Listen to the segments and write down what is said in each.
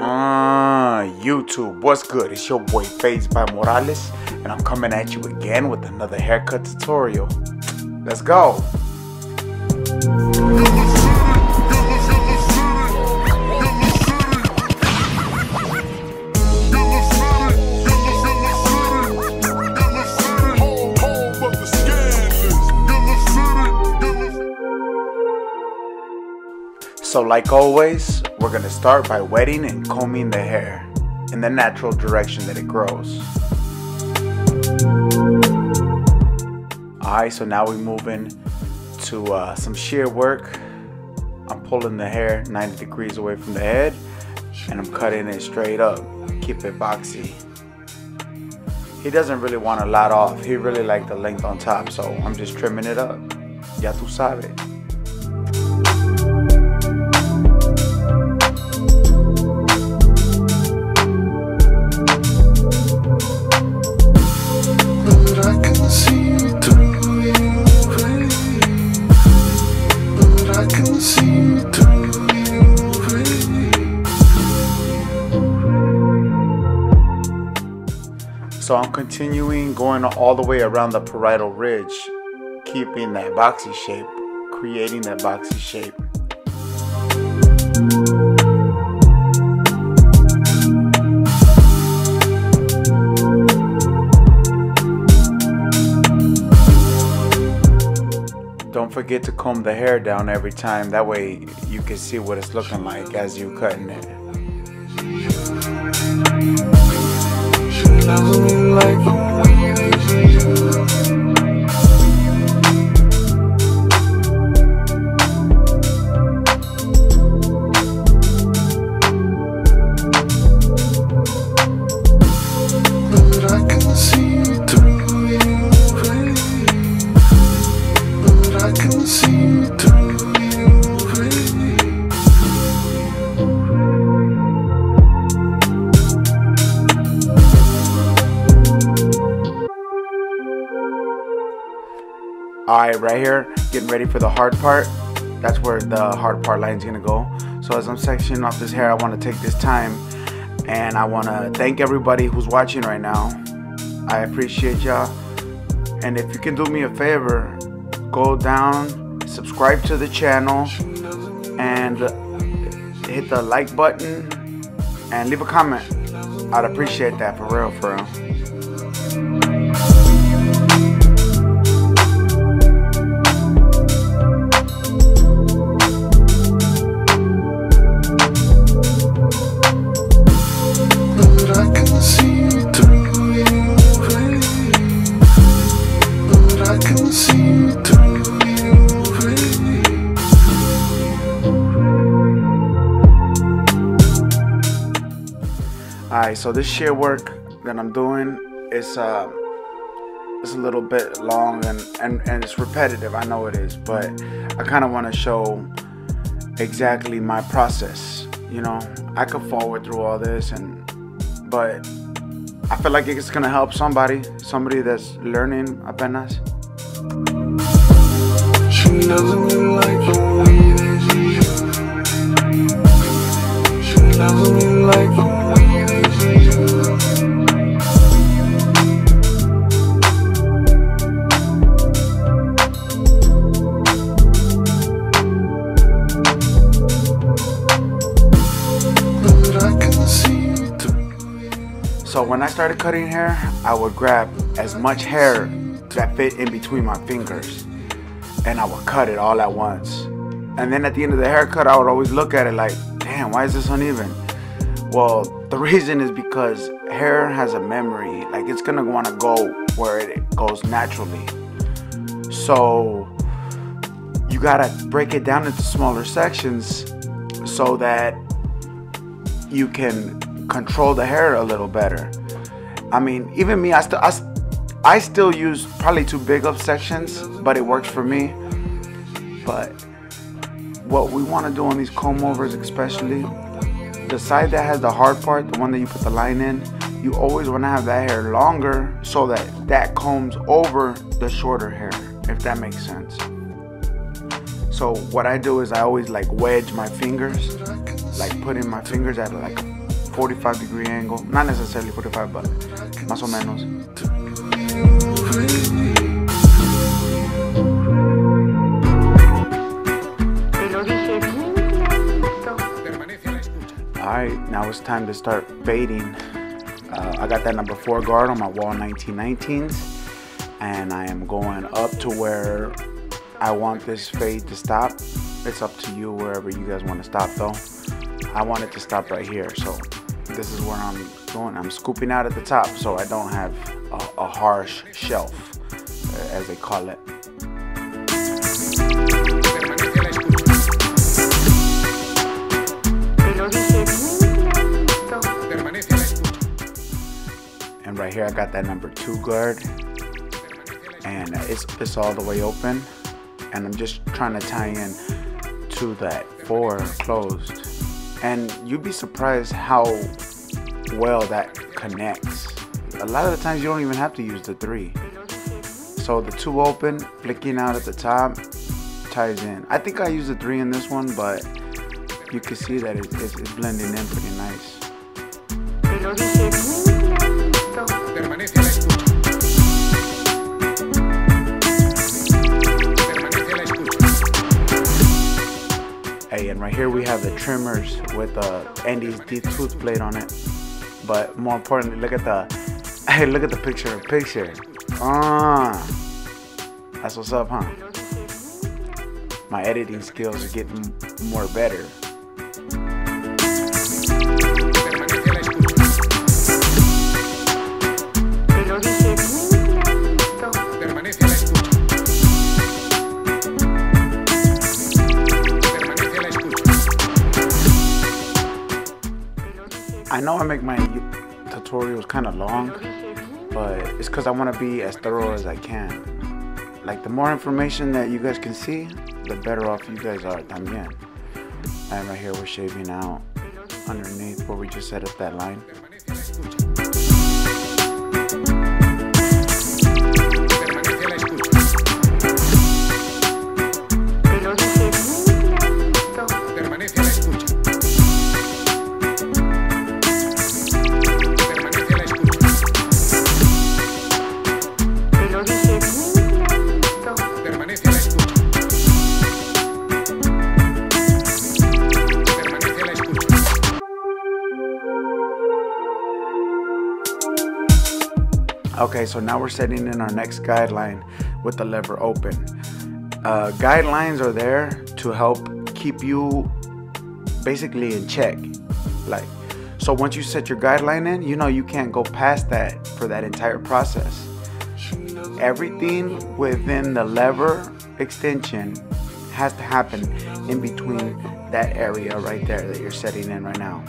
YouTube, what's good? It's your boy Fades by Morales, and I'm coming at you again with another haircut tutorial. Let's go. So like always, we're going to start by wetting and combing the hair in the natural direction that it grows. Alright, so now we're moving to some shear work. I'm pulling the hair 90 degrees away from the head and I'm cutting it straight up. Keep it boxy. He doesn't really want a lot off. He really likes the length on top, so I'm just trimming it up. Ya tú sabes. So I'm continuing going all the way around the parietal ridge, keeping that boxy shape, creating that boxy shape. Don't forget to comb the hair down every time, that way you can see what it's looking like as you're cutting it. Alright, right here, getting ready for the hard part. That's where the hard part line is going to go. So as I'm sectioning off this hair, I want to take this time and I want to thank everybody who's watching right now. I appreciate y'all. And if you can do me a favor, go down, subscribe to the channel, and hit the like button and leave a comment. I'd appreciate that, for real, for real. Alright, so this shear work that I'm doing is a little bit long and it's repetitive. I know it is, but I kind of want to show exactly my process. You know, I could forward through all this, but I feel like it's gonna help somebody that's learning apenas. She doesn't like the way that she doesn't like the way that So when I started cutting hair, I would grab as much hair that fit in between my fingers and I would cut it all at once. And then at the end of the haircut, I would always look at it like, damn, why is this uneven? Well, the reason is because hair has a memory. Like, it's gonna wanna go where it goes naturally. So you gotta break it down into smaller sections so that you can control the hair a little better. I mean, even me, I still use probably too big of sections, but it works for me. But what we want to do on these comb overs, especially the side that has the hard part, the one that you put the line in, you always want to have that hair longer so that combs over the shorter hair, if that makes sense. So what I do is I always like wedge my fingers, like putting my fingers at like 45-degree angle. Not necessarily 45, but más o menos. Alright, now it's time to start fading. I got that number 4 guard on my Wahl 1919s, and I am going up to where I want this fade to stop. It's up to you wherever you guys want to stop though. I want it to stop right here, so this is where I'm going. I'm scooping out at the top so I don't have a harsh shelf, as they call it. And right here I got that number 2 guard, and it's all the way open, and I'm just trying to tie in to that 4 closed. And you'd be surprised how well that connects. A lot of the times you don't even have to use the 3. So the 2 open, flicking out at the top, ties in. I think I use the 3 in this one, but you can see that it's blending in pretty nice. Hey, and right here we have the trimmers with Andy's tooth blade on it. But more importantly, look at the picture. That's what's up, huh? My editing skills are getting more better. I know I make my tutorials kind of long, but it's because I want to be as thorough as I can. Like, the more information that you guys can see, the better off you guys are también. And right here we're shaving out underneath where we just set up that line. Okay, so now we're setting in our next guideline with the lever open. Guidelines are there to help keep you basically in check. Like, so once you set your guideline in, you know you can't go past that for that entire process. Everything within the lever extension has to happen in between that area right there that you're setting in right now.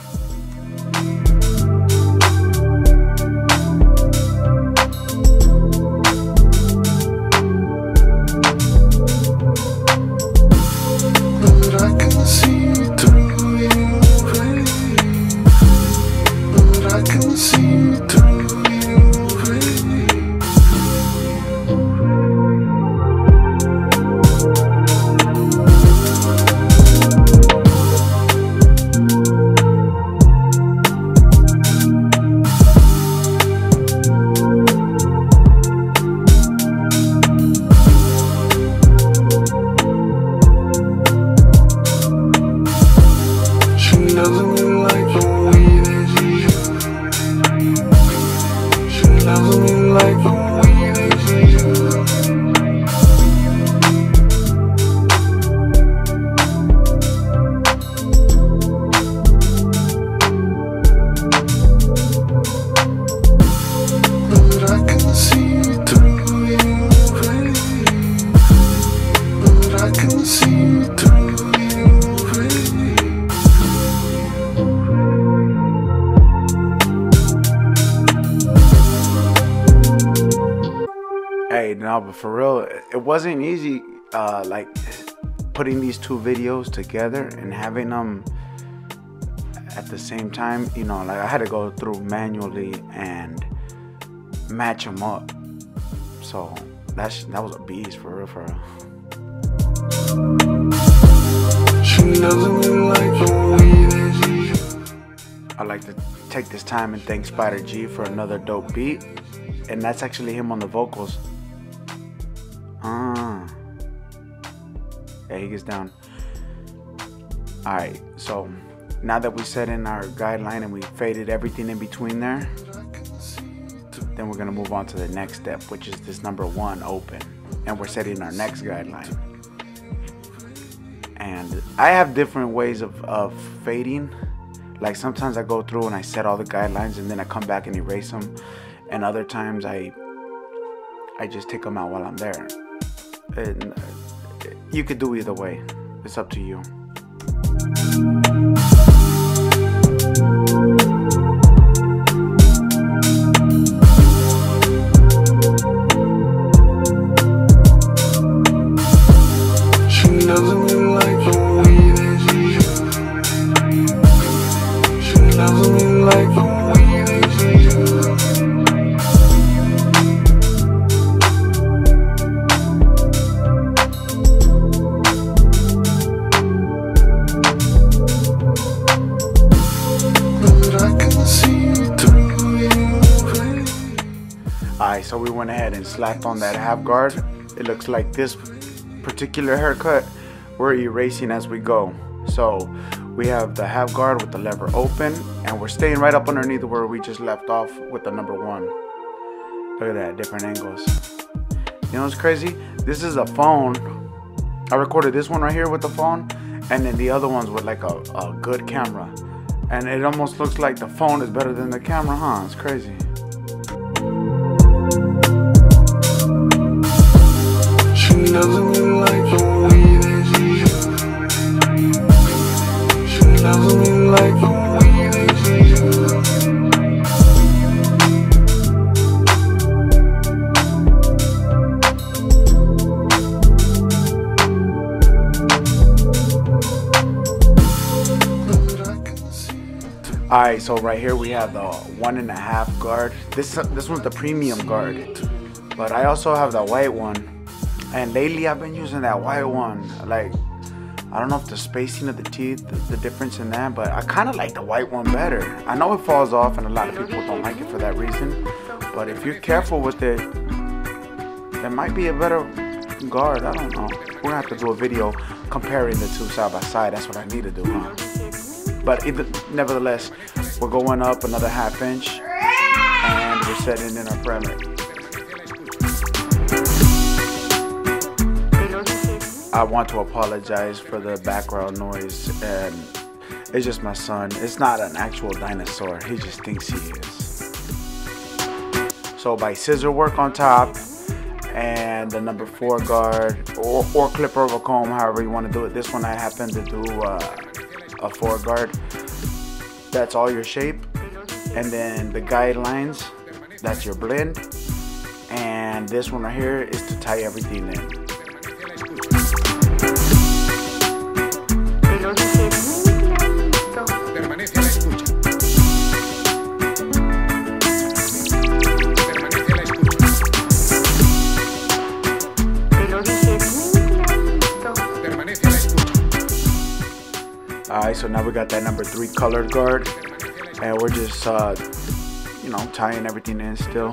Hey, no, but for real, it wasn't easy, like putting these 2 videos together and having them at the same time. You know, like I had to go through manually and match them up. So that was a beast, for real, for real. I'd like to take this time and thank Spider G for another dope beat. And that's actually him on the vocals. Yeah, he gets down. Alright, so now that we set in our guideline and we faded everything in between there, then we're going to move on to the next step, which is this number 1 open. And we're setting our next guideline. And I have different ways of fading. Like sometimes I go through and I set all the guidelines and then I come back and erase them. And other times I just take them out while I'm there. And you could do either way. It's up to you. Alright, so we went ahead and slapped on that half guard. It looks like this particular haircut we're erasing as we go. So we have the half guard with the lever open, and we're staying right up underneath where we just left off with the number 1. Look at that, different angles. You know what's crazy? This is a phone. I recorded this one right here with the phone, and then the other ones with like a good camera. And it almost looks like the phone is better than the camera, huh? It's crazy. She doesn't really like the way that she doesn't really like the way that Alright, so right here we have the 1.5 guard. This one's the premium guard, but I also have the white one. And lately I've been using that white one. Like, I don't know if the spacing of the teeth, the difference in that, but I kind of like the white one better. I know it falls off and a lot of people don't like it for that reason. But if you're careful with it, there might be a better guard. I don't know. We're gonna have to do a video comparing the two side by side. That's what I need to do, huh? But nevertheless, we're going up another 1/2 inch and we're setting in our perimeter. I want to apologize for the background noise, and it's just my son. It's not an actual dinosaur, he just thinks he is. So by scissor work on top and the number 4 guard or clipper over comb, however you want to do it. This one I happen to do a 4 guard. That's all your shape, and then the guidelines, that's your blend, and this one right here is to tie everything in. Alright, so now we got that number 3 colored guard, and we're just you know, tying everything in still.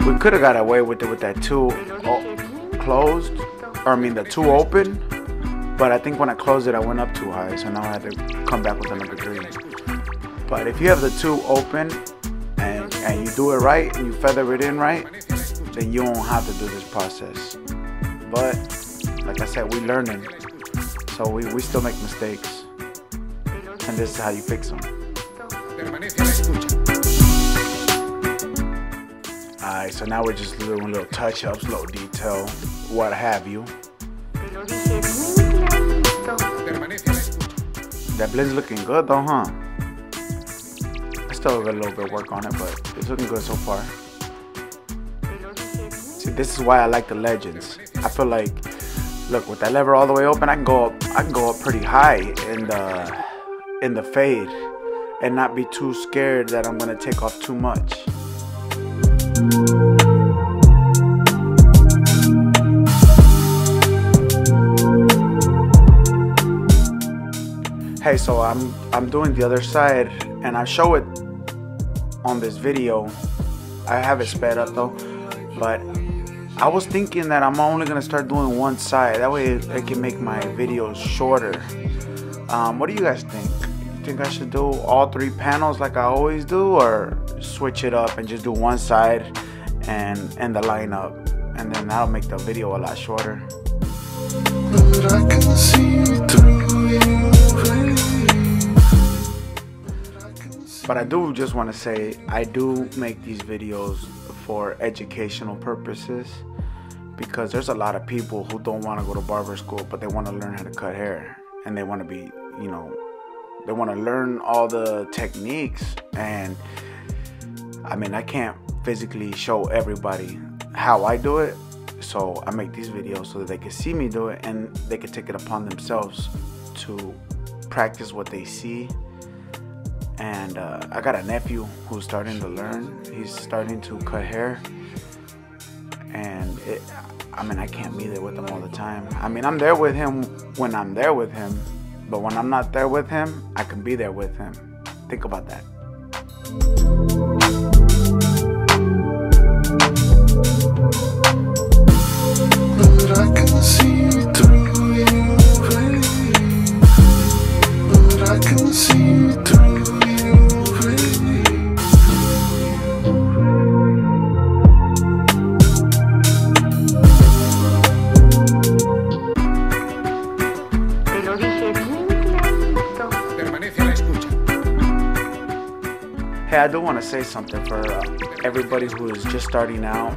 We could have got away with it with that 2 closed, or I mean the 2 open, but I think when I closed it I went up too high, so now I had to come back with the number 3. But if you have the 2 open and you do it right and you feather it in right, then you won't have to do this process. But like I said, we're learning, so we still make mistakes. And this is how you fix them. Alright, so now we're just doing little touch-ups, little detail, what have you. That blend's looking good though, huh? I still got a little bit of work on it, but it's looking good so far. See, this is why I like the Legends. I feel like, look, with that lever all the way open, I can go up pretty high in the fade and not be too scared that I'm gonna take off too much. Hey, so I'm doing the other side, and I show it on this video. I have it sped up though, but I was thinking that I'm only gonna start doing one side. That way I can make my videos shorter. What do you guys think? You think I should do all 3 panels like I always do, or switch it up and just do one side and end the lineup, and then that'll make the video a lot shorter? But I can see through you. But I do just want to say, I do make these videos for educational purposes, because there's a lot of people who don't want to go to barber school, but they want to learn how to cut hair, and they want to be, you know, they want to learn all the techniques. And I mean, I can't physically show everybody how I do it, so I make these videos so that they can see me do it, and they can take it upon themselves to practice what they see. And I got a nephew who's starting to learn. He's starting to cut hair, and I mean, I can't be there with him all the time. I mean, I'm there with him when I'm there with him, but when I'm not there with him, I can be there with him. Think about that. But I can see through you, baby. But I can see through. Hey, I do want to say something for everybody who is just starting out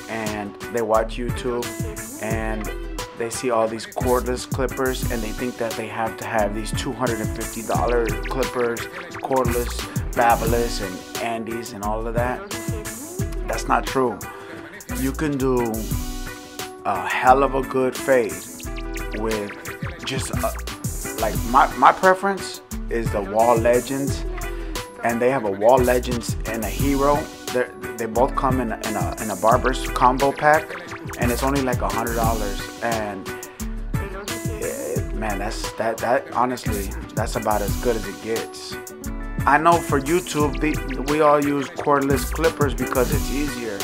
and they watch YouTube and they see all these cordless clippers and they think that they have to have these $250 clippers, cordless, Babyliss, and Andes and all of that. That's not true. You can do a hell of a good fade with just like my preference is the Wahl Legends. And they have a Wahl Legends and a Hero. They both come in a barber's combo pack, and it's only like $100. And man, that honestly, that's about as good as it gets. I know for YouTube, we all use cordless clippers because it's easier.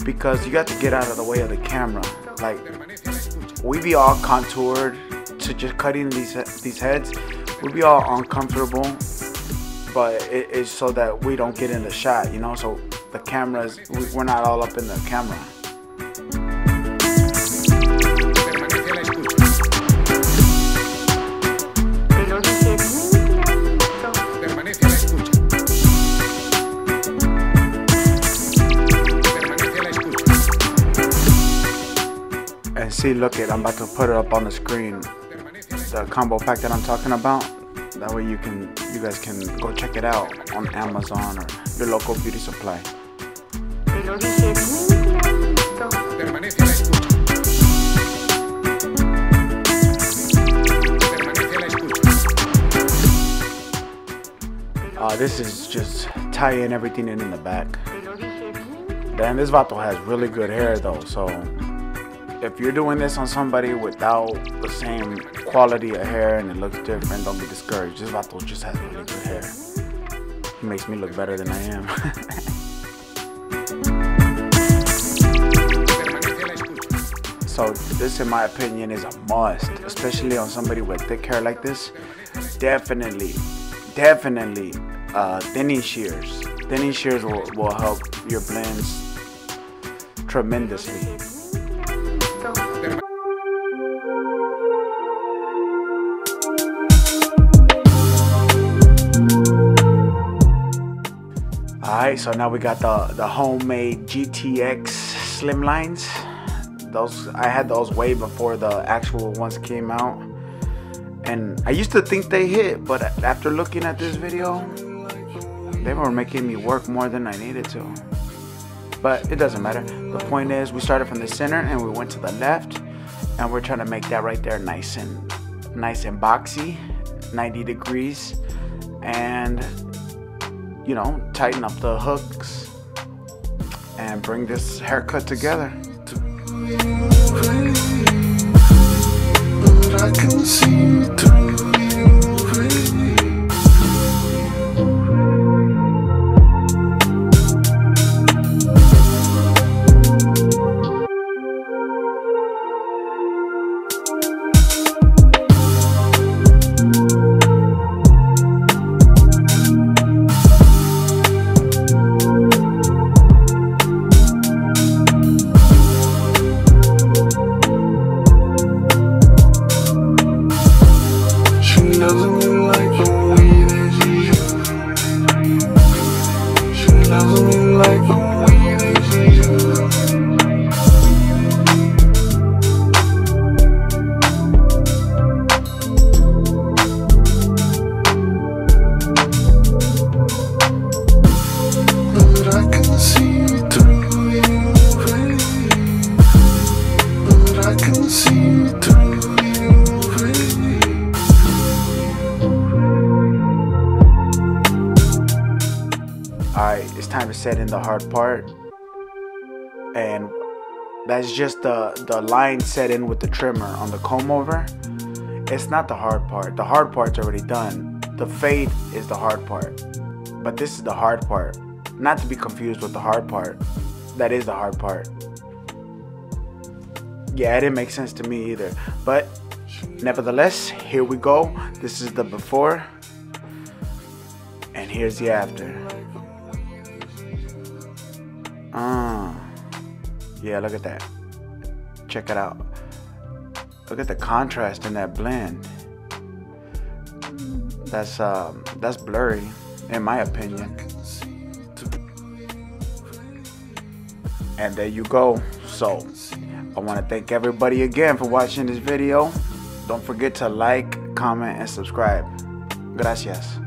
Because you got to get out of the way of the camera. Like, we be all contoured to just cutting these heads. We be all uncomfortable. But it's so that we don't get in the shot, you know, so the cameras, we're not all up in the camera. And see, look I'm about to put it up on the screen, the combo pack that I'm talking about. That way you guys can go check it out on Amazon or your local beauty supply. This is just tying everything in the back. Damn, this vato has really good hair though, so if you're doing this on somebody without the same quality of hair and it looks different, don't be discouraged. This vato just has really good hair. He makes me look better than I am. So this, in my opinion, is a must, especially on somebody with thick hair like this. Definitely thinning shears. Thinning shears will help your blends tremendously. Alright, so now we got the homemade GTX slimlines. I had those way before the actual ones came out, and I used to think they hit, but after looking at this video, they were making me work more than I needed to. But it doesn't matter. The point is, we started from the center and we went to the left, and we're trying to make that right there nice and boxy, 90 degrees, and you know, tighten up the hooks and bring this haircut together. But I can see through you. Alright, it's time to set in the hard part, and that's just the line set in with the trimmer on the comb over. It's not the hard part. The hard part's already done. The fade is the hard part, but this is the hard part, not to be confused with the hard part. That is the hard part. Yeah, it didn't make sense to me either, but nevertheless, here we go. This is the before, and here's the after. Yeah, look at that. Check it out. Look at the contrast in that blend. That's blurry, in my opinion. And there you go. So, I want to thank everybody again for watching this video. Don't forget to like, comment, and subscribe. Gracias.